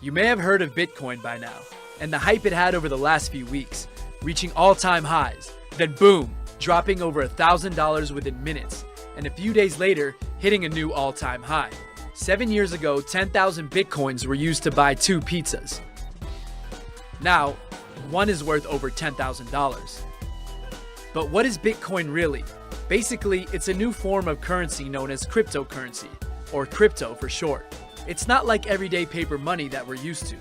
You may have heard of Bitcoin by now, and the hype it had over the last few weeks, reaching all-time highs, then boom, dropping over $1,000 within minutes, and a few days later, hitting a new all-time high. 7 years ago, 10,000 Bitcoins were used to buy 2 pizzas. Now, one is worth over $10,000. But what is Bitcoin really? Basically, it's a new form of currency known as cryptocurrency, or crypto for short. It's not like everyday paper money that we're used to,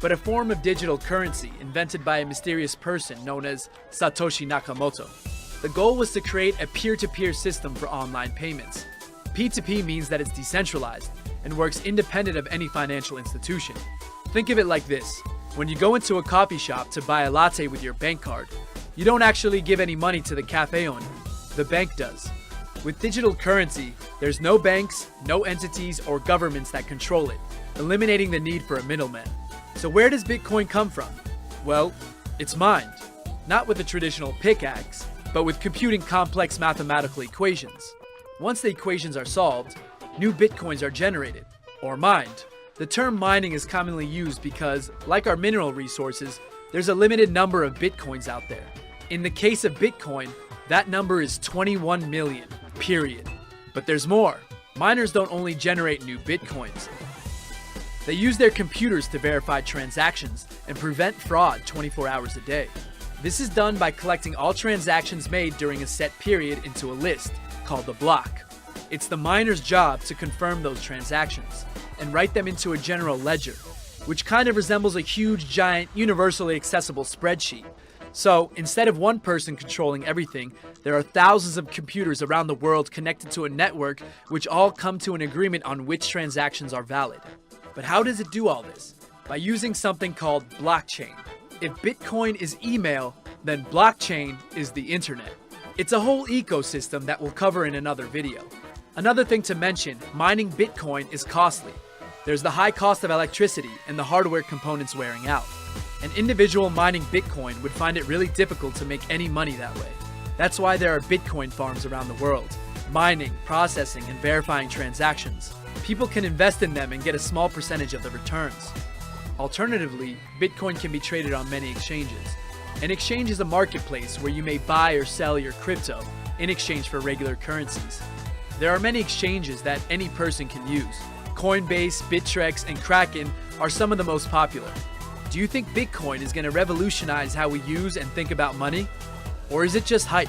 but a form of digital currency invented by a mysterious person known as Satoshi Nakamoto. The goal was to create a peer-to-peer system for online payments. P2P means that it's decentralized and works independent of any financial institution. Think of it like this. When you go into a coffee shop to buy a latte with your bank card, you don't actually give any money to the cafe owner. The bank does. With digital currency, there's no banks, no entities, or governments that control it, eliminating the need for a middleman. So where does Bitcoin come from? Well, it's mined. Not with a traditional pickaxe, but with computing complex mathematical equations. Once the equations are solved, new Bitcoins are generated, or mined. The term mining is commonly used because, like our mineral resources, there's a limited number of Bitcoins out there. In the case of Bitcoin, that number is 21 million, period. But there's more. Miners don't only generate new Bitcoins. They use their computers to verify transactions and prevent fraud 24 hours a day. This is done by collecting all transactions made during a set period into a list, called the block. It's the miner's job to confirm those transactions and write them into a general ledger, which kind of resembles a huge, giant, universally accessible spreadsheet. So, instead of one person controlling everything, there are thousands of computers around the world connected to a network which all come to an agreement on which transactions are valid. But how does it do all this? By using something called blockchain. If Bitcoin is email, then blockchain is the internet. It's a whole ecosystem that we'll cover in another video. Another thing to mention, mining Bitcoin is costly. There's the high cost of electricity and the hardware components wearing out. An individual mining Bitcoin would find it really difficult to make any money that way. That's why there are Bitcoin farms around the world, mining, processing, and verifying transactions. People can invest in them and get a small percentage of the returns. Alternatively, Bitcoin can be traded on many exchanges. An exchange is a marketplace where you may buy or sell your crypto in exchange for regular currencies. There are many exchanges that any person can use. Coinbase, Bittrex, and Kraken are some of the most popular. Do you think Bitcoin is going to revolutionize how we use and think about money? Or is it just hype?